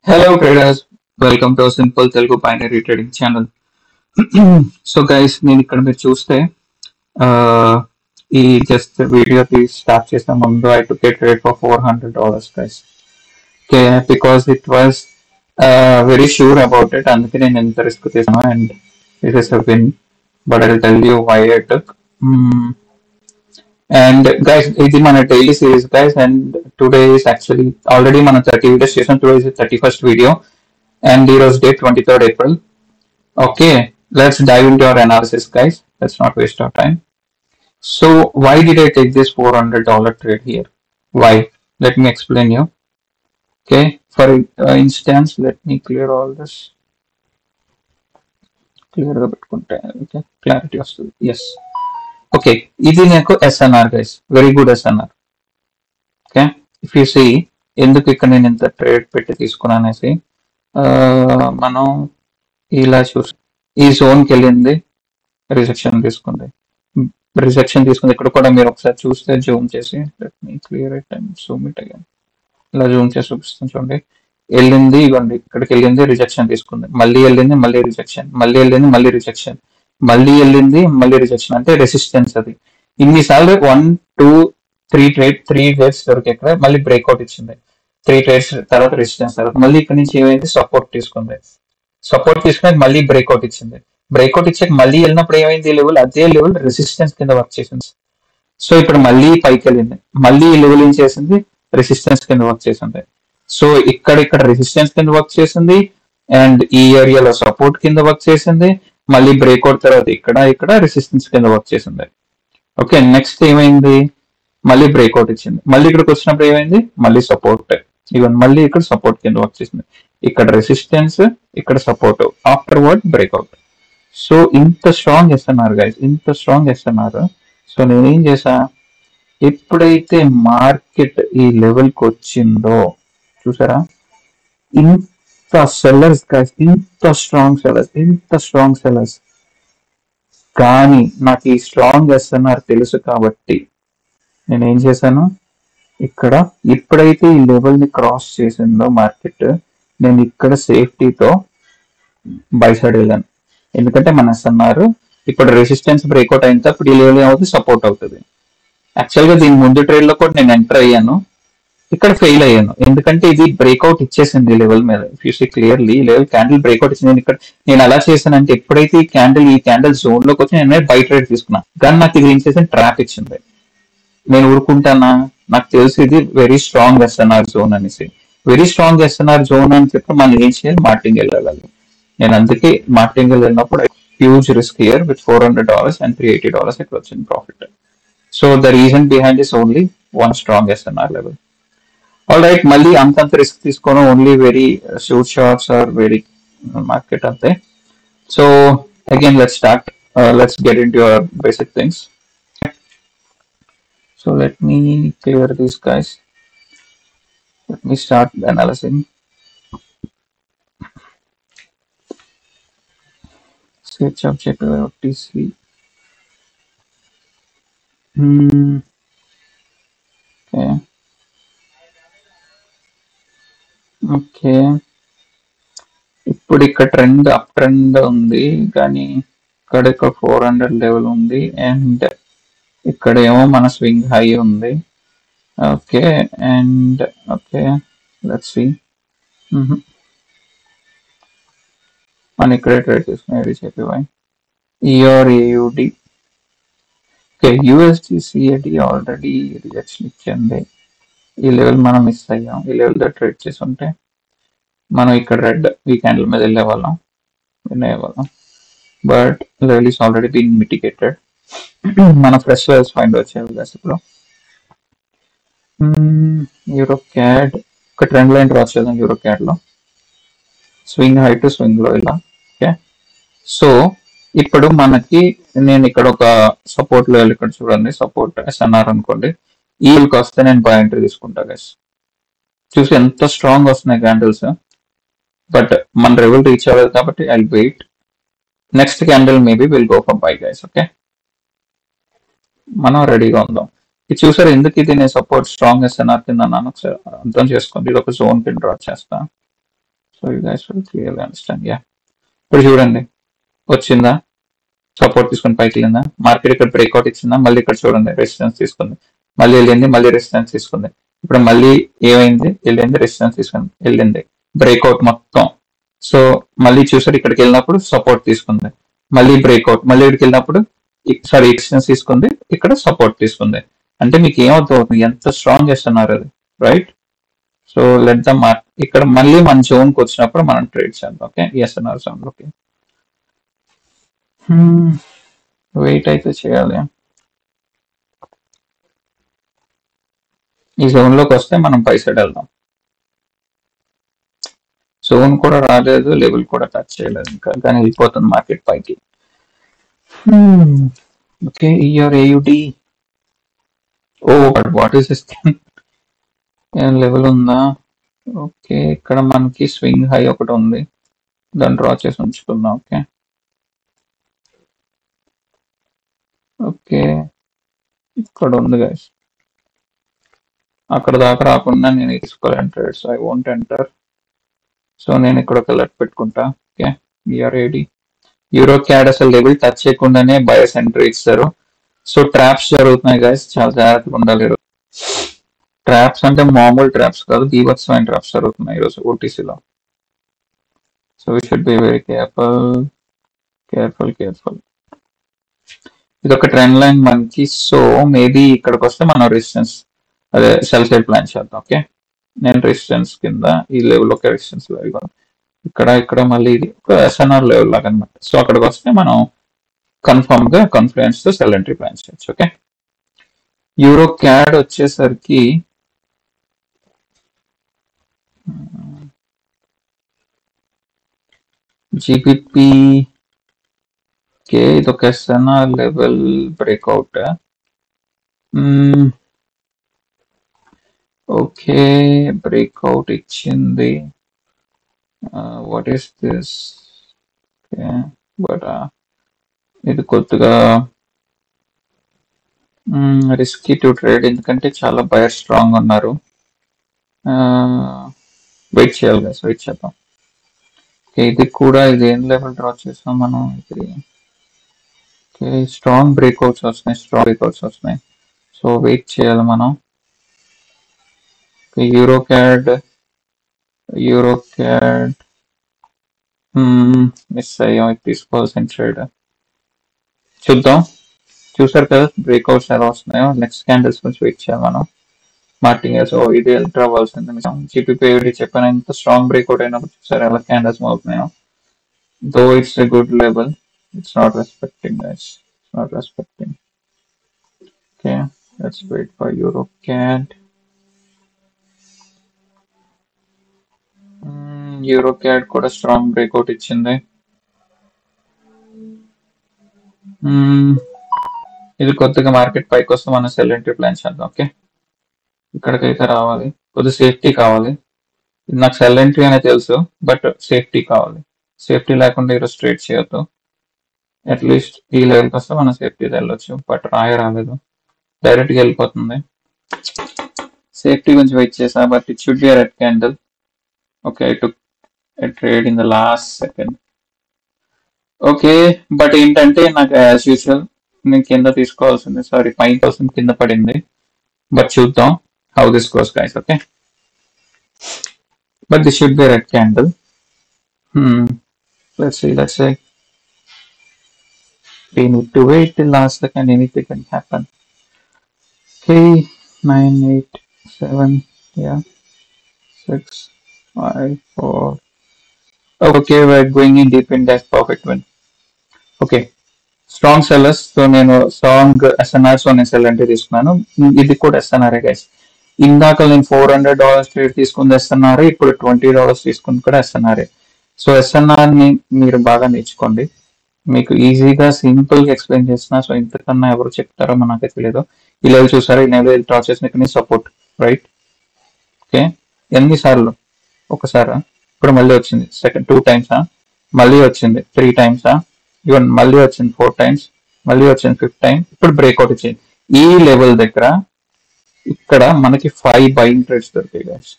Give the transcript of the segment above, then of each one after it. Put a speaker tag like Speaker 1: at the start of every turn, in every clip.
Speaker 1: Hello traders, welcome to Simple Telugu Binary Trading Channel. So guys, నేను ఇక్కడ మీరు చూస్తే ఈ జస్ట్ వీడియోకి స్టార్ట్ చేసిన ముందు I took a trade for $400 guys. Okay, because it was very sure about it, అందుకే నేను ఎంత రిస్క్ తీసాను and it is a win. But I'll tell you why I took. And guys, ఇది మన daily series guys, and today is actually already మన 30 videos చేసాం. Today is the 31st video. And heroes date 23rd April. Okay, let's dive into our analysis, guys. Let's not waste our time. So, why did I take this $400 trade here? Why? Let me explain you. Okay, for instance, let me clear all this. Clear the bit content. Okay, clarity of story. Yes. Okay, ఇది నాకు SNR, guys. Very good SNR. Okay, if you see, ఎందుకు ఇక్కడ నేను ఇంత trade పెట్టి తీసుకున్నానేసి మనం ఇలా చూసి ఈ జోన్కి వెళ్ళింది, రిజెక్షన్ తీసుకుంది ఇక్కడ కూడా మీరు ఒకసారి చూస్తే జూమ్ చేసి clear it and Zoom it again ఇలా జూమ్ చేసి చూపిస్తాను చూడండి. వెళ్ళింది, ఇవ్వండి ఇక్కడికి వెళ్ళింది, రిజెక్షన్ తీసుకుంది, మళ్ళీ వెళ్ళింది, మళ్ళీ రిజెక్షన్, మళ్ళీ వెళ్ళింది, మళ్ళీ రిజెక్షన్, మళ్ళీ వెళ్ళింది, మళ్ళీ రిజెక్షన్, అంటే రెసిస్టెన్స్. అది ఇన్నిసార్లు 1 2 3 ట్రేడ్స్ దొరికాక మళ్ళీ బ్రేక్అవుట్ ఇచ్చింది. 3 ట్రేడ్స్ తర్వాత రెసిస్టెన్స్, తర్వాత మళ్ళీ ఇక్కడ నుంచి ఏమైంది, సపోర్ట్ తీసుకుంది, సపోర్ట్ తీసుకుని మళ్ళీ బ్రేక్అవుట్ ఇచ్చింది, బ్రేక్అవుట్ ఇచ్చాక మళ్ళీ వెళ్ళినప్పుడు ఏమైంది, ఈ లెవెల్ అదే లెవెల్ రెసిస్టెన్స్ కింద వర్క్ చేసింది. సో ఇప్పుడు మళ్ళీ పైకి వెళ్ళింది, మళ్ళీ ఈ లెవెల్ ఏం చేసింది, రెసిస్టెన్స్ కింద వర్క్ చేసింది. సో ఇక్కడ రెసిస్టెన్స్ కింద వర్క్ చేసింది, అండ్ ఈ ఏరియాలో సపోర్ట్ కింద వర్క్ చేసింది, మళ్ళీ బ్రేక్అవుట్ తర్వాత ఇక్కడ రెసిస్టెన్స్ కింద వర్క్ చేసింది. ఓకే, నెక్స్ట్ ఏమైంది, మళ్ళీ బ్రేక్అవుట్ ఇచ్చింది, మళ్ళీ ఇక్కడికి వచ్చినప్పుడు ఏమైంది, మళ్ళీ సపోర్ట్, ఈవెన్ మళ్ళీ ఇక్కడ సపోర్ట్ కింద వర్క్ చేసింది, ఇక్కడ రెసిస్టెన్స్, ఇక్కడ support, after word breakout. So ఇంత స్ట్రాంగ్ చేస్తున్నారు గైస్, ఇంత స్ట్రాంగ్ చేస్తున్నారు. సో నేనేం చేసా, ఎప్పుడైతే మార్కెట్ ఈ లెవెల్కి వచ్చిందో చూసారా, ఇంత సెల్లర్స్ గైస్, ఇంత స్ట్రాంగ్ సెల్లర్స్, కానీ నాకు ఈ స్ట్రాంగ్ ఎస్ఎన్ఆర్ తెలుసు కాబట్టి నేనేం చేశాను, ఇక్కడ ఎప్పుడైతే ఈ లెవెల్ ని క్రాస్ చేసిందో మార్కెట్, నేను ఇక్కడ సేఫ్టీతో బై సైడ్ వెళ్ళాను. ఎందుకంటే మన ఎస్ఎన్ఆర్ ఇప్పుడు రెసిస్టెన్స్ బ్రేక్అవుట్ అయిన తర్వాత ఈ లెవెల్ ఏమవుతుంది, సపోర్ట్ అవుతుంది. యాక్చువల్గా దీని ముందు ట్రేడ్ లో కూడా నేను ఎంటర్ అయ్యాను, ఇక్కడ ఫెయిల్ అయ్యాను, ఎందుకంటే ఇది బ్రేక్అవుట్ ఇచ్చేసింది లెవెల్ మీద. If you see clearly level candle breakout ఇచ్చింది. ఇక్కడ నేను అలా చేశానంటే ఎప్పుడైతే ఈ క్యాండిల్ జోన్ లోకి వచ్చి నేను బై ట్రేడ్ తీసుకున్నాను, కానీ నాకు ఇది ఏం చేసిన ట్రాప్ ఇచ్చింది. నేను ఊరుకుంటానా, నాకు తెలిసి ఇది వెరీ స్ట్రాంగ్ ఎస్ఎన్ఆర్ జోన్ అనేసి. వెరీ స్ట్రాంగ్ ఎస్ఎన్ఆర్ జోన్ అని చెప్పి మనం ఏం చేయాలి, మార్టింగ్ వెళ్ళాలి. నేను అందుకే మార్టింగ్ వెళ్ళినప్పుడు huge risk here with $400 and $380 ఇక్కడ వచ్చింది profit. So the reason behind is only one strong SNR level. All right, మళ్ళీ అంతంత రిస్క్ తీసుకోను, only very shoot shorts or very market అంతే. So again let's start, let's get into your basic things. So let me clear these guys. Let me start analyzing. Switch object OTC. Okay. ఇప్పుడు ఇక్కడ trend up trend ఉంది, కానీ ఇక్కడ 400 level ఉంది, and ఇక్కడేమో మన swing high ఉంది. Okay, and okay let's see, మనం ఇక్కడే ట్రేడ్ చేసుకునేది చెప్పివై E R AUD. Okay, USD CAD already rejection ఇచ్చింది, ఈ లెవెల్ మనం మిస్ అయ్యాం. ఈ లెవెల్తో ట్రేడ్ చేసి ఉంటే మనం ఇక్కడ రెడ్ ఈ క్యాండిల్ మీద వెళ్ళే వాళ్ళం, విన్ అయ్యేవాళ్ళం. But level is already been mitigated. మన ఫ్రెష్ లెవెల్స్ ఫైండ్ వచ్చేవి గైస్. ఇప్పుడు యూరో క్యాడ్ ఒక ట్రెండ్ లైన్ డ్రా చేద్దాం. యూరో క్యాడ్ లో swing high to swing low ఇలా. ఓకే, సో ఇప్పుడు మనకి నేను ఇక్కడ ఒక సపోర్ట్ లెవెల్ ఇక్కడ చూడండి, సపోర్ట్ ఎస్ఎన్ఆర్ అనుకోండి, ఈ లెవెల్కి వస్తే నేను బై ఎంట్రీ తీసుకుంటా గైస్. చూసి ఎంత స్ట్రాంగ్ వస్తున్నాయి క్యాండిల్స్, బట్ మన లెవెల్ రీచ్ అవ్వదు కాబట్టి I will wait. Next candle maybe will go for buy guys. Okay, మనం రెడీగా ఉందాం. ఇది చూసారు ఎందుకు ఇది నేను సపోర్ట్ స్ట్రాంగ్ ఎస్ఎన్ఆర్ కింద అన్నాను, ఒకసారి అర్థం చేసుకోండి. ఇది ఒక జోన్ కింద డ్రా చేస్తా. You guys will clearly understand. Yeah, ఇప్పుడు చూడండి వచ్చిందా, సపోర్ట్ తీసుకుని పైకి వెళ్ళిందా, మార్కెట్ ఇక్కడ బ్రేక్అవుట్ ఇచ్చిందా, మళ్ళీ ఇక్కడ చూడండి రెసిస్టెన్స్ తీసుకుంది, మళ్ళీ వెళ్ళింది, మళ్ళీ రెసిస్టెన్స్ తీసుకుంది, ఇప్పుడు మళ్ళీ ఏమైంది, వెళ్ళింది, రెసిస్టెన్స్ తీసుకుంది, వెళ్ళింది, బ్రేక్అవుట్ మొత్తం. సో మళ్ళీ చూసారు ఇక్కడికి వెళ్ళినప్పుడు సపోర్ట్ తీసుకుంది, మళ్ళీ బ్రేక్అవుట్, మళ్ళీ ఇక్కడికి వెళ్ళినప్పుడు సారీ రెసిస్టెన్స్ తీసుకుంది, ఇక్కడ సపోర్ట్ తీసుకుంది. అంటే మీకు ఏమవుతుంది, ఎంత స్ట్రాంగ్ చేస్తున్నారు అది, right? So let the mark ఇక్కడ మళ్ళీ మన జోన్కి వచ్చినప్పుడు మనం ట్రేడ్ చేద్దాం. Okay, SNR zone. Okay, wait అయితే చేయాలి. ఈ జోన్ లోకి వస్తే మనం పై సైడ్ వెళ్దాం. జోన్ కూడా రాలేదు, లెవెల్ కూడా టచ్ చేయలేదు ఇంకా, కానీ వెళ్ళిపోతుంది మార్కెట్ పైకి. Okay, EUR AUD. Oh what is this thing, ఏం లెవెల్ ఉందా? ఓకే, ఇక్కడ మనకి స్వింగ్ హై ఒకటి ఉంది, దాన్ని డ్రా చేసి ఉంచుకుందాం. ఓకే ఓకే, ఇక్కడ ఉంది గైస్, అక్కడ దాకా రాకుండా నేను తీసుకోవాలి trades, I won't enter. So నేను ఇక్కడ ఒక లెట్ పెట్టుకుంటా. ఓకే, ఈఆర్ఏడి యూరో క్యాడ్ అసలు లెవెల్ టచ్ చేయకుండానే బయస్ ఎంట్రీ ఇస్తారు. సో ట్రాప్స్ జరుగుతున్నాయి గైస్, చాలా జాగ్రత్తగా ఉండాలి. ట్రాప్స్ అంటే మామూలు ట్రాప్స్ కాదు, బీభత్సమైన ట్రాప్స్ జరుగుతున్నాయి ఈరోజు ఓటీసీలో. So we should be very careful. ఇది ఒక ట్రెండ్ లైన్ మనకి. సో మేబీ ఇక్కడికి వస్తే మనం రెసిస్టెన్స్ అదే సెల్ సైడ్ ప్లాన్ చేద్దాం. ఓకే, నేను రెసిస్టెన్స్ కింద ఈ లెవెల్ ఒక రెసిస్టెన్స్ లెవెల్, ఇక్కడ మళ్ళీ ఇది ఒక ఎస్ఎన్ఆర్ లెవెల్ లాగా అనమాట. సో అక్కడికి వస్తే మనం కన్ఫర్మ్ గా కాన్ఫిడెన్స్ తో సెల్ ఎంట్రీ ప్లాన్ చేయొచ్చు. ఓకే, యూరో క్యాడ్ వచ్చేసరికి జీబీపీ కే ఇది ఒక SNR level breakout. Okay, breakout ఇచ్చింది. What is this? బట్ ఇది కొద్దిగా రిస్కీ టు ట్రేడ్, ఎందుకంటే చాలా బయర్ స్ట్రాంగ్ ఉన్నారు. వెయిట్ చేయాలి గైస్, వెయిట్ చేద్దాం. ఇది కూడా ఇది ఏం లెవెల్ డ్రా చేసాం మనం, ఇది స్ట్రాంగ్ బ్రేక్అవుట్స్ వస్తున్నాయి. సో వెయిట్ చేయాలి మనం. యూరో క్యాడ్ మిస్ అయ్యాం, తీసుకోవాల్సిన ట్రేడ్ చూద్దాం. చూసారు కదా బ్రేక్అవుట్స్ ఎలా వస్తున్నాయో, నెక్స్ట్ క్యాండిల్స్ గురించి వెయిట్ చేయాలి మనం. మార్టింగ్ సో ఇది ఎంటర్ అవ్వాల్సింది. జీపీపీ చెప్పిన ఇంత స్ట్రాంగ్ బ్రేక్అవుట్ అయినప్పుడు చూసారు ఎలా క్యాండిల్స్ అవుతున్నాయో. Though it's a good level, it's not respecting guys, okay, let's wait for euro CAD. Euro CAD కూడా స్ట్రాంగ్ బ్రేక్అవుట్ ఇచ్చింది. ఇది కొద్దిగా మార్కెట్ పైకి వస్తే మనం సెల్ ఎంట్రీ ప్లాన్ చేద్దాం. ఓకే, ఇక్కడికైతే రావాలి, కొద్దిగా సేఫ్టీ కావాలి. నాకు సెల్ ఎంట్రీ అనే తెలుసు, బట్ సేఫ్టీ కావాలి. సేఫ్టీ లేకుండా ఈరోజు ట్రేడ్ చేయొద్దు. అట్లీస్ట్ ఈ లెవెల్కి వస్తే మనం సేఫ్టీ వెళ్ళొచ్చు, బట్ రాలేదు, డైరెక్ట్గా వెళ్ళిపోతుంది. సేఫ్టీ గురించి వెయిట్ చేసా, but it should be red candle. Okay, I took a trade in the last second. Okay, but ఏంటంటే నాకు యాజ్ యూజువల్ నేను కింద తీసుకోవాల్సింది, సారీ పైన కింద పడింది. బట్ చూద్దాం how this goes guys. Okay, but this should be a red candle. Let's see. We need to wait till last second, anything can happen. Okay, 9, 8, 7, yeah, 6, 5, 4. Okay, we're going in deep in that perfect one. Okay, strong sellers. So నేను strong SNR, so నేను cell అంటే తీసుకున్నాను. ఇది కూడా SNR guys. ఇందాక నేను $400 trade తీసుకుంది SNR, ఇప్పుడు $20 తీసుకుంది కూడా ఎస్ఎన్ఆర్. సో ఎస్ఎన్ఆర్ ని మీరు బాగా నేర్చుకోండి, మీకు ఈజీగా సింపుల్ గా ఎక్స్ప్లెయిన్ చేస్తున్నా. సో ఇంతకన్నా ఎవరు చెప్తారో మనకే తెలియదు. ఈ లెవెల్ చూసారా, ఈ లెవెల్ డ్రా చేసిన సపోర్ట్, రైట్? ఓకే, ఎన్నిసార్లు? ఒకసారా? ఇప్పుడు మళ్ళీ వచ్చింది సెకండ్ 2 టైమ్సా, మళ్ళీ వచ్చింది 3 టైమ్సా, ఈవెన్ మళ్ళీ వచ్చింది 4 టైమ్స్, మళ్ళీ వచ్చింది 5th టైం, ఇప్పుడు బ్రేక్అవుట్ ఇచ్చింది. ఈ లెవెల్ దగ్గర ఇక్కడ మనకి 5 బయింగ్ ట్రేడ్స్ దొరికాయి గైస్.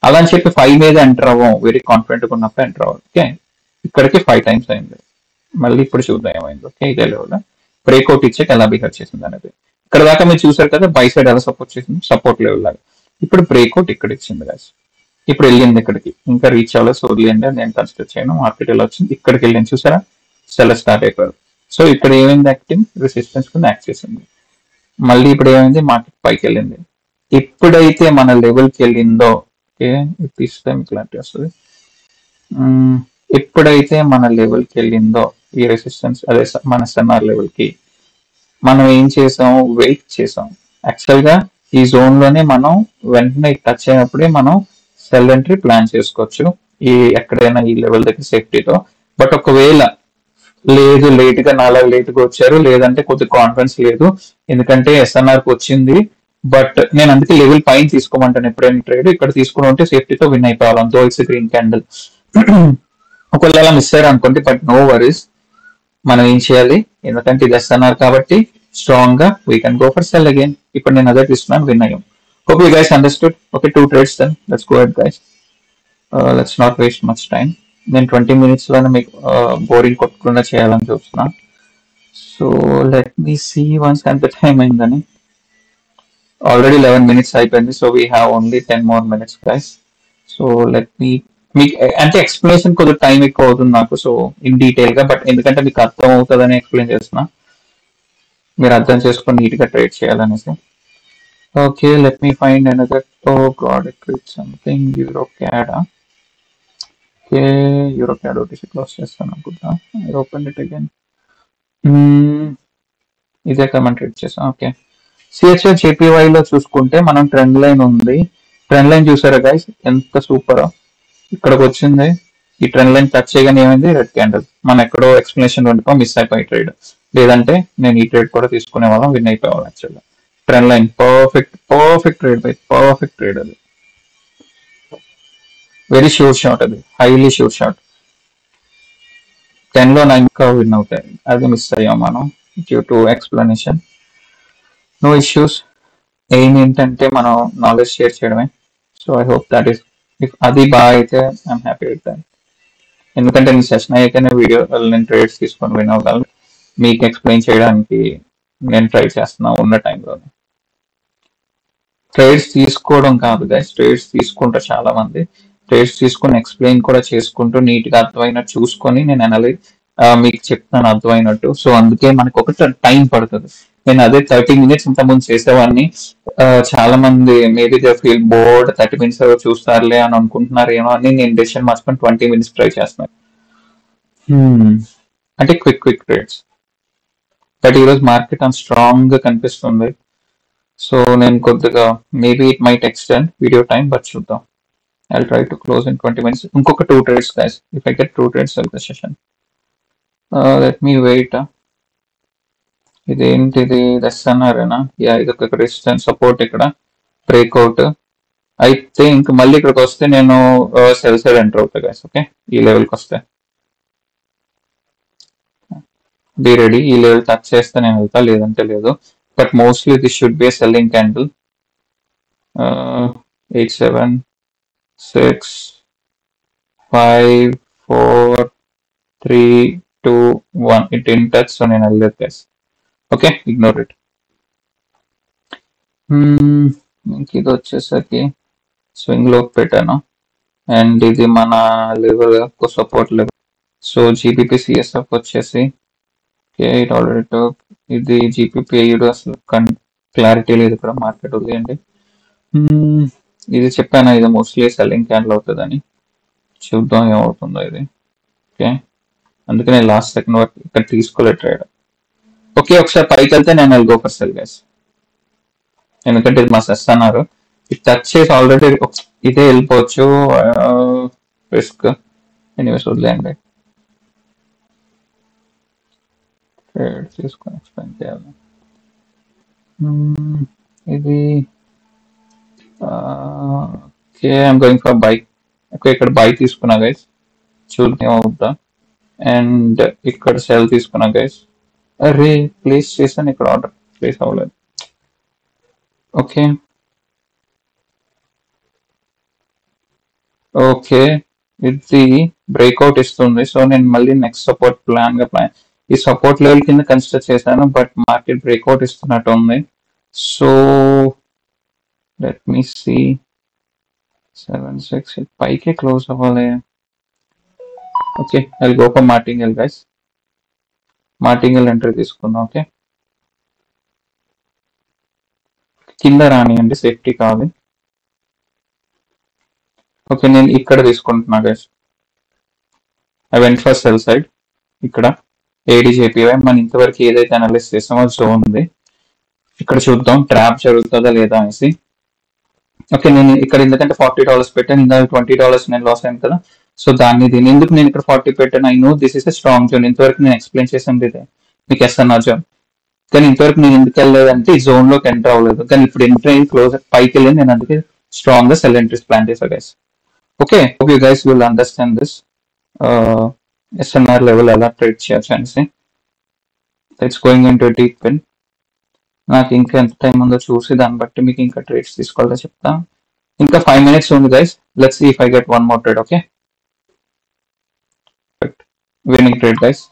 Speaker 1: అలా అని చెప్పి 5 మీద ఎంటర్ అవ్వం, వెరీ కాన్ఫిడెంట్ గా ఉన్నప్పుడు ఎంటర్ అవ్వం. ఓకే, ఇక్కడికి 5 టైమ్స్ అయింది. మళ్ళీ ఇప్పుడు చూద్దాం ఏమైంది. ఓకే, ఇదే లెవెల్ బ్రేక్అవుట్ ఇచ్చాక ఎలా బిహేవ్ చేసింది అనేది. ఇక్కడ దాకా మీరు చూసారు కదా, బై సైడ్ ఎలా సపోర్ట్ చేసింది, సపోర్ట్ లెవెల్ లాగా. ఇప్పుడు బ్రేక్అవుట్ ఇక్కడ ఇచ్చింది గాయస్, ఇప్పుడు వెళ్ళింది ఇక్కడికి, ఇంకా రీచ్ అవ్వలేదు, సో వదిలేండి, నేను కన్సిడర్ చేయను. మార్కెట్ ఎలా వచ్చింది, ఇక్కడికి వెళ్ళింది చూసారా, సెల్ స్టార్ట్ అయిపోయారు. సో ఇక్కడ ఏమైంది, యాక్టింగ్ రెసిస్టెన్స్ కింద యాక్ట్ చేసింది. మళ్ళీ ఇప్పుడు ఏమైంది, మార్కెట్ పైకి వెళ్ళింది. ఎప్పుడైతే మన లెవెల్కి వెళ్ళిందో, ఓకే తీస్తే మీకు క్లారిటీ వస్తుంది. ఎప్పుడైతే మన లెవెల్కి వెళ్ళిందో ఈ రెసిస్టెన్స్, అదే మన ఎస్ఎన్ఆర్ లెవెల్కి, మనం ఏం చేసాం, వెయిట్ చేసాం. యాక్చువల్గా ఈ జోన్ లోనే మనం వెంటనే టచ్ అయినప్పుడే మనం సెల్ ఎంట్రీ ప్లాన్ చేసుకోవచ్చు, ఈ ఎక్కడైనా ఈ లెవెల్ దగ్గర సేఫ్టీతో. బట్ ఒకవేళ లేదు, లేట్ గా నాలుగు లేట్ గా వచ్చారు, లేదంటే కొద్ది కాన్ఫిడెన్స్ లేదు, ఎందుకంటే ఎస్ఎన్ఆర్ కి వచ్చింది, బట్ నేను అందుకే లెవెల్ పైన తీసుకోమంటాను ఎప్పుడైనా ట్రేడ్. ఇక్కడ తీసుకుని ఉంటే సేఫ్టీతో విన్ అయిపోవాలి, దో ఇట్స్ గ్రీన్ క్యాండిల్. ఒకవేళ అలా మిస్ అయ్యారు అనుకోండి, బట్ నో వరీస్, మనం ఏం చేయాలి, ఎందుకంటే ఇది ఎస్ఎన్ఆర్ కాబట్టి స్ట్రాంగ్ గా we can go for sell again. ఇప్పుడు నేను అదే తీసుకున్నాను, విన్ అయ్యాం. Hope you guys understood. Okay, 2 trades then let's go ahead guys. Let's not waste much time. నేను 20 minutes లోనే మీకు బోరింగ్ కొట్టకుండా చేయాలని చూస్తున్నా. So let me see once ఎంత టైం అయిందని. ఆల్రెడీ 11 minutes అయిపోయింది, so we have only 10 more minutes guys. So let me, మీకు అంటే ఎక్స్ప్లెనేషన్ కొద్దిగా టైం ఎక్కువ అవుతుంది నాకు, సో ఇన్ డీటెయిల్ గా, బట్ ఎందుకంటే మీకు అర్థం అవుతుందని ఎక్స్ప్లెయిన్ చేస్తున్నా, మీరు అర్థం చేసుకొని నీట్ గా ట్రేడ్ చేయాలనేసి. Okay, let me find another. Oh god, it click something euro క్యాడా. Okay, euro CAD OTC close చేస్తాను అనుకుంటా. I open it again. ఇదే కమెంట్ ట్రేడ్ చేసాం. ఓకే, సిహెచ్ఎల్ జేపీవై లో చూసుకుంటే మనం ట్రెండ్ లైన్ ఉంది. ట్రెండ్ లైన్ చూసారా గైస్, ఎంత సూపర్. ఇక్కడికి వచ్చింది, ఈ ట్రెండ్ లైన్ టచ్ చేయగానే ఏమైంది, రెడ్ క్యాండిల్. మనం ఎక్కడో ఎక్స్ప్లెనేషన్ ఉండిపో మిస్ అయిపోయి ట్రేడ్, లేదంటే నేను ఈ ట్రేడ్ కూడా తీసుకునే వాళ్ళం, విన్ అయిపోవాలి. యాక్చువల్గా trend line perfect, perfect trade by, perfect trade. అది వెరీ షూర్ షాట్, అది హైలీ షూర్ షాట్. 10 లో 9 ఇంకా విన్ అవుతాయి, అది మిస్ అయ్యాం మనం due to explanation. No issues. Aim ఏంటంటే మనం నాలెడ్జ్ షేర్ చేయడమే. So I hope that is, if అది బాగా అయితే ఐఎమ్ హ్యాపీ విత్ దాట్. ఎందుకంటే మీ సెషన్ అయ్యాకనే వీడియో నేను ట్రేడ్స్ తీసుకొని విన్ అవ్వగలను, మీకు ఎక్స్ప్లెయిన్ చేయడానికి నేను ట్రై చేస్తున్నా ఉన్న టైంలోనే. ట్రేడ్స్ తీసుకోవడం కాదు గైస్, ట్రేడ్స్ తీసుకుంటారు చాలా మంది, ట్రేడ్స్ తీసుకుని ఎక్స్ప్లెయిన్ కూడా చేసుకుంటూ నీట్ గా అర్థమైనట్టు చూసుకొని నేను మీకు చెప్తాను అర్థమైనట్టు. సో అందుకే మనకు ఒక టైం పడుతుంది. నేను అదే 30 minutes ఇంత ముందు చేసేవాడిని. చాలా మంది maybe they feel bored, 30 minutes చూస్తారులే అని అనుకుంటున్నారేమో అని నేను డెసిషన్ మార్చుకొని 20 minutes ట్రై చేస్తున్నాను. అంటే క్విక్ ట్రేడ్స్. బట్ ఈరోజు మార్కెట్ అంత స్ట్రాంగ్ గా కనిపిస్తుంది, సో నేను కొద్దిగా maybe it might extend video time, but చూద్దాం. I'll try to close in 20 minutes. ఇంకొక 2 trades guys. If I get 2 trades, I'll the session. Let me wait. ఇదేంటిది, ఎస్ఎన్ఆర్నా? Yeah, ఇది ఒక రెసిస్టెన్స్ సపోర్ట్, ఇక్కడ బ్రేక్అవుట్. ఐ థింక్ మళ్ళీ ఇక్కడికి వస్తే నేను సెల్ సైడ్ ఎంటర్ అవుతా గైస్. ఓకే, ఈ లెవెల్కి వస్తే బీ రెడీ. ఈ లెవెల్ టచ్ చేస్తే నేను వెళ్తా, లేదంటే లేదు. But mostly this should be selling candle. 8 7 6 5 4 3 2 1. It didn't touch, so నేను వెళ్ళలేదు గైస్. Okay, ignore it. ఇంక ఇది వచ్చేసరికి స్వింగ్ లోకి పెట్టాను, అండ్ ఇది మన level support level. So GPP CSF వచ్చేసి ఇట్ ఆల్రెడీ టాక్. ఇది జీపీపీ అయ్యుడు అసలు క్లారిటీ లేదు ఇక్కడ, మార్కెట్ వదిలేయండి. ఇది చెప్పాను, ఇది మోస్ట్లీ సెల్లింగ్ క్యాండిల్ అవుతుందని. చూద్దాం ఏమవుతుందో ఇది. ఓకే, అందుకే నేను లాస్ట్ సెకండ్ వరకు ఇక్కడ తీసుకోలేదు ట్రేడ్. ఓకే, ఒకసారి పైకి వెళ్తే నేను గో ఫర్ సెల్ గైస్, ఎందుకంటే ఇది మా సెస్ అన్నారు. ఇది టచ్ చేసి ఆల్రెడీ ఇదే వెళ్ళిపోవచ్చు, రిస్క్. ఎనీవేస్ వదిలేయండి, ట్రేడ్ తీసుకొని ఎక్స్ప్లెయిన్ చేయాలి. ఇది okay, I'm going for by. Okay, ఇక్కడ బై తీసుకున్నా గైస్, చూద్దాం ఏమవుతా. అండ్ ఇక్కడ సెల్ తీసుకున్నా గైస్. అరే ప్లేస్ చేశాను, ఇక్కడ ఆర్డర్ ప్లేస్ అవ్వలేదు. ఓకే, ఓకే, ఇది బ్రేక్అవుట్ ఇస్తుంది. సో నేను మళ్ళీ నెక్స్ట్ సపోర్ట్ ప్లాన్ ఈ సపోర్ట్ లెవెల్ కింద కన్సిడర్ చేశాను, బట్ మార్కెట్ బ్రేక్అవుట్ ఇస్తున్నట్టు ఉంది. సో లెట్ మీ సీ 7-6 పైకే క్లోజ్ అవ్వాలి. Okay, I go for martingale guys. Martingale entry తీసుకుందాం. ఓకే, కింద రానియండి, సేఫ్టీ కావాలి. ఓకే, నేను ఇక్కడ తీసుకుంటున్నా guys. I went for sell side. ఇక్కడ ఏడీజేపీవై మనం ఇంతవరకు ఏదైతే అనలైజ్ చేసామో జోన్ ఉంది. ఇక్కడ చూద్దాం ట్రాప్ జరుగుతుందా లేదా అనేసి. ఓకే, నేను ఇక్కడ ఎందుకంటే $40 పెట్టాను, ఇందాక $20 నేను లాస్ అయ్యాను కదా. సో దీని ఎందుకు నేను ఇక్కడ 40 పెట్టాను? I know this is a strong zone. ఇంతవరకు నేను ఎక్స్ప్లెయిన్ చేసింది ఇదే మీకు ఎస్ఎన్ఆర్ జోన్. కానీ ఇంతవరకు నేను ఎందుకు వెళ్ళలేదంటే ఈ జోన్ లోకి ఎంటర్ అవ్వలేదు. కానీ ఇప్పుడు ఎంటర్ అయ్యి క్లోజ్ పైకి వెళ్ళి నేను అందుకే స్ట్రాంగ్ గా సెల్ ఎంట్రీస్ ప్లాన్ చేసా guys. Okay, hope you guys will understand this SNR level ఎలా ట్రేడ్ చేయొచ్చు అనేసి. It's going in to deep pin. నాకు ఇంకా ఎంత టైం ఉందో చూసి దాన్ని బట్టి మీకు ఇంకా ట్రేడ్స్ తీసుకోవాలో చెప్తా. ఇంకా 5 minutes ఉంది guys. Let's see if I get one more trade. Okay, winning trade guys,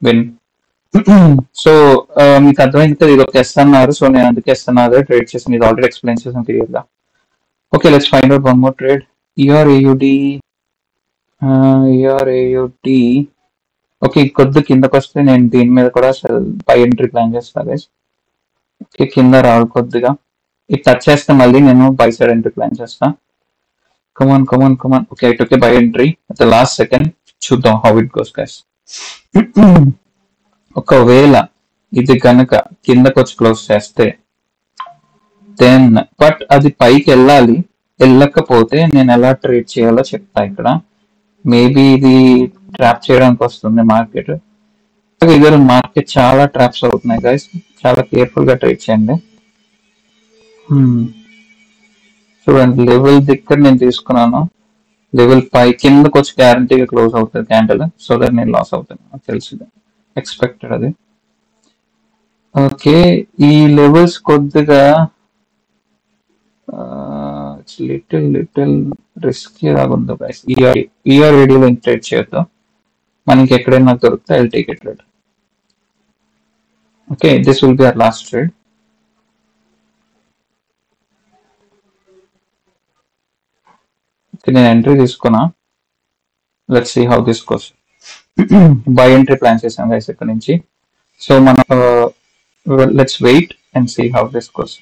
Speaker 1: win. So మీకు అర్థమైంది కదా, ఇది ఒక ఎస్ఎన్ఆర్. సో నేను అందుకే ఎస్ఎన్ఆర్ ట్రేడ్ చేసాను. ఇది ఆల్రెడీ ఎక్స్ప్లెయిన్ చేసాను క్లియర్ గా. Okay, let's find out one more trade. ERAUD. Okay, కొద్ది కిందకు వస్తే నేను దీని మీద కూడా పై ఎంట్రీ ప్లాన్ చేస్తాను గైస్. ఓకే, కింద రావాలి కొద్దిగా. ఇది టచ్ చేస్తే మళ్ళీ నేను బై సైడ్ ఎంట్రీ ప్లాన్ చేస్తా. Come on. Okay, it okay by entry at the last second. చూద్దాం హౌ ఇట్ గోస్ గైస్. ఒకవేళ ఇది కనుక కిందకు వచ్చి క్లోజ్ చేస్తే దెన్, బట్ అది పైకి వెళ్ళాలి. వెళ్ళకపోతే నేను ఎలా ట్రేడ్ చేయాలో చెప్తా ఇక్కడ. మేబీ ఇది ట్రాప్ చేయడానికి వస్తుంది మార్కెట్. ఇద్దరు మార్కెట్ చాలా ట్రాప్స్ అవుతున్నాయి గైస్, చాలా కేర్ఫుల్ గా ట్రేడ్ చేయండి. చూడండి, లెవెల్ దగ్గర నేను తీసుకున్నాను. లెవెల్ పై కిందకు వచ్చి గ్యారంటీగా క్లోజ్ అవుతుంది క్యాండిల్. సో దట్ నేను లాస్ అవుతాను, తెలిసింది, ఎక్స్పెక్టెడ్ అది. ఓకే, ఈ లెవెల్స్ కొద్దిగా లిటిల్ రిస్కీ లాగా ఉంది గైస్. ERADలో ట్రేడ్ చేయొద్దు. మనకి ఎక్కడైనా దొరికితే I will take it trade. Okay, this will be our last trade. నేను ఎంట్రీ తీసుకున్నా. Let's see how this goes. Buy entry plan చేసాం గైస్ ఇక్కడ నుంచి. సో మనం let's wait and see how this goes.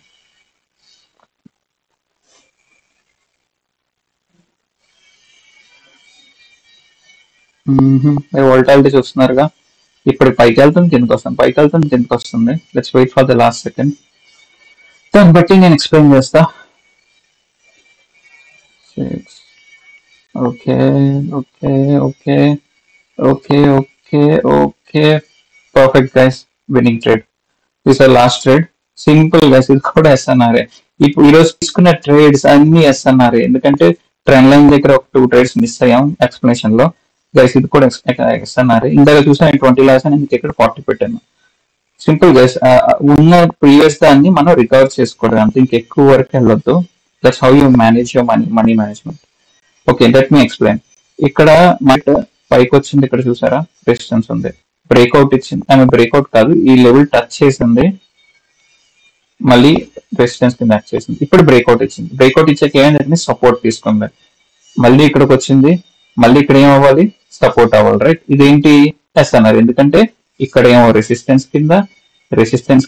Speaker 1: Volatility చూస్తున్నారుగా, ఇప్పుడు పైకి వెళ్తుంది కిందకి వస్తుంది, పైకి వెళ్తుంది కిందకి వస్తుంది. Let's wait for the last second. దాన్ని బట్టి నేను ఎక్స్ప్లెయిన్ చేస్తా. Okay, perfect guys, winning trade. This are last trade. Simple guys, ఇది కూడా ఎస్ఎన్ఆర్ఏ. ఇప్పుడు ఈరోజు తీసుకున్న ట్రేడ్స్ అన్ని ఎస్ఎన్ఆర్ఏ. ఎందుకంటే ట్రెండ్ లైన్ దగ్గర ఒక 2 ట్రేడ్స్ మిస్ అయ్యాం ఎక్స్ప్లెనేషన్ లో గైస్. ఇది కూడా ఎస్ఎన్ఆర్ఏ. ఇందాక చూసా నేను 20 లాస్ అని, ఇక్కడ 40 పెట్టాను. సింపుల్ గైస్, ఉన్న ప్రీవియస్ దాన్ని మనం రికవర్ చేసుకోవడం అంతే, ఇంకెక్కువ వరకు వెళ్ళొద్దు. That's how you manage your money management. Okay, let me explain. ఇక్కడ మనకి పైకి వచ్చింది, ఇక్కడ చూసారా రెసిస్టెన్స్ ఉంది, బ్రేక్అవుట్ ఇచ్చింది. ఆమె బ్రేక్అవుట్ కాదు, ఈ లెవెల్ టచ్ చేసింది, మళ్ళీ రెసిస్టెన్స్ కింద యాక్ట్ చేసింది. ఇప్పుడు బ్రేక్అవుట్ ఇచ్చింది. బ్రేక్అవుట్ ఇచ్చాక ఏమైందంటే సపోర్ట్ తీసుకుంది. మళ్ళీ ఇక్కడికి వచ్చింది, మళ్ళీ ఇక్కడ ఏం అవ్వాలి, సపోర్ట్ అవ్వాలి, రైట్. ఇదేంటి ఎస్ఎన్ఆర్, ఎందుకంటే ఇక్కడ ఏమో రెసిస్టెన్స్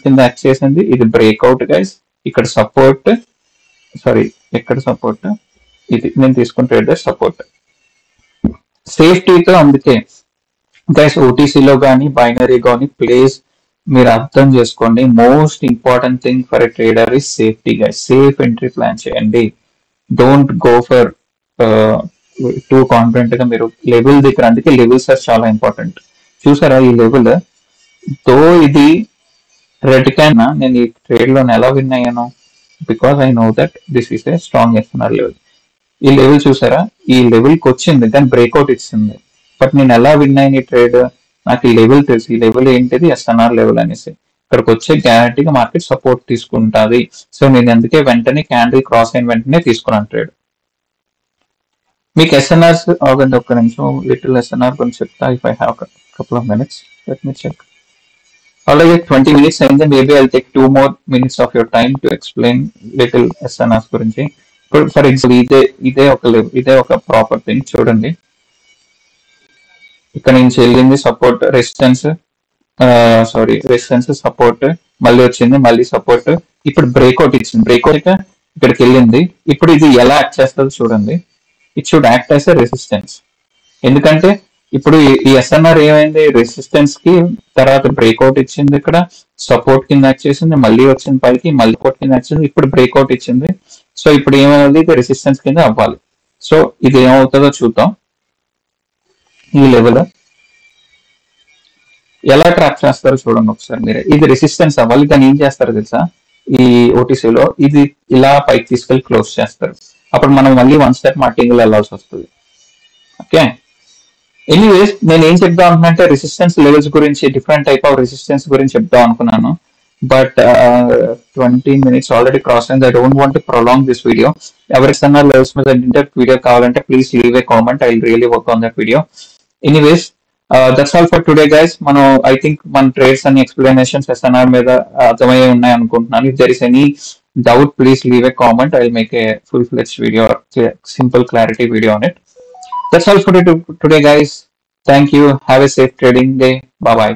Speaker 1: కింద యాక్ట్ చేసింది. ఇది బ్రేక్అవుట్ గైస్. ఇక్కడ సపోర్ట్, సారీ ఎక్కడ సపోర్ట్, ఇది నేను తీసుకుంటే సపోర్ట్ సేఫ్టీతో. అందుకే గైస్ ఓటీసీలో కానీ బైనరీ కానీ ప్లేస్ మీరు అర్థం చేసుకోండి. Most important thing for a trader is safety guys. Safe entry plan చేయండి. Don't go for too confident గా. మీరు లెవెల్ దగ్గర, అందుకే లెవెల్స్ చాలా ఇంపార్టెంట్. చూసారా ఈ లెవెల్, తో ఇది రెడ్ క్యాన్. నేను ఈ ట్రేడ్ లో ఎలా విన్ అయ్యాను, because I know that this is a strong SNR level. ఈ లెవెల్ చూసారా, ఈ లెవెల్ కి వచ్చింది, దాని బ్రేక్అవుట్ ఇచ్చింది. బట్ నేను ఎలా విన్ అయిన ఈ ట్రేడ్, నాకు ఈ లెవెల్ తెలుసు. ఈ లెవెల్ ఏంటిది, ఎస్ఎన్ఆర్ లెవెల్ అనేసి. ఇక్కడికి వచ్చే గ్యారంటీగా మార్కెట్ సపోర్ట్ తీసుకుంటుంది. సో నేను అందుకే వెంటనే క్యాండిల్ క్రాస్ అయిన వెంటనే తీసుకున్నాను ట్రేడ్. మీకు ఎస్ఎన్ఆర్స్ ఆగండి ఒక్క నిమిషం, లిటిల్ ఎస్ఎన్ఆర్ గురించి చెప్తా. If I have couple of minutes, let me check. Already 20 minutes అయింది, maybe I'll take 2 more minutes of your time to explain little ఎస్ఎన్ఆర్స్ గురించి. ఫర్ ఎగ్జాంపుల్ ఇదే ఒక ప్రాపర్ థింగ్ చూడండి. ఇక్కడ నుంచి వెళ్ళింది సపోర్ట్ రెసిస్టెన్స్, రెసిస్టెన్స్ సపోర్ట్, మళ్ళీ వచ్చింది, మళ్ళీ సపోర్ట్, ఇప్పుడు బ్రేక్అవుట్ ఇచ్చింది. బ్రేక్అవుట్ ఇక్కడికి వెళ్ళింది. ఇప్పుడు ఇది ఎలా యాక్ట్ చేస్తుందో చూడండి. It should act as a resistance. ఎందుకంటే ఇప్పుడు ఈ ఎస్ఎన్ఆర్ ఏమైంది, రెసిస్టెన్స్ కి తర్వాత బ్రేక్అవుట్ ఇచ్చింది, ఇక్కడ సపోర్ట్ కింద యాక్ట్ చేసింది, మళ్ళీ వచ్చింది పైకి, మళ్ళీ సపోర్ట్ కింద యాక్ట్ చేసింది, ఇప్పుడు బ్రేక్అవుట్ ఇచ్చింది. సో ఇప్పుడు ఏమైంది, ఇది రెసిస్టెన్స్ కింద అవ్వాలి. సో ఇది ఏమవుతుందో చూద్దాం. ఈ లెవెల్ ఎలా ట్రాప్ చేస్తారో చూడండి ఒకసారి మీరు. ఇది రెసిస్టెన్స్ అవ్వాలి, కానీ ఏం చేస్తారు తెలుసా, ఈ ఓటీసీలో ఇది ఇలా పైకి తీసుకెళ్లి క్లోజ్ చేస్తారు. అప్పుడు మనం మళ్ళీ 1 స్టెప్ మార్కింగ్ వెళ్ళాల్సి వస్తుంది. ఓకే, ఎనీవేస్ నేను ఏం చెప్దాం అనుకున్నానంటే రెసిస్టెన్స్ లెవెల్స్ గురించి, డిఫరెంట్ టైప్ ఆఫ్ రెసిస్టెన్స్ గురించి చెప్దాం అనుకున్నాను. బట్ 20 minutes ఆల్రెడీ క్రాస్ అయింది. I don't want to prolong this video. ఎవరికైనా లెవెల్స్ మీద వీడియో కావాలంటే please leave a comment, I will really work on that video. Anyways that's all for today guys. మనం I think మన trades అన్ని explanations SNR మీద అర్థమయ్యే ఉన్నాయి అనుకుంటున్నాను. If there is any doubt, please leave a comment. I'll make a full-fledged video, simple clarity video on it. That's all for today, guys. Thank you. Have a safe trading day. Bye bye.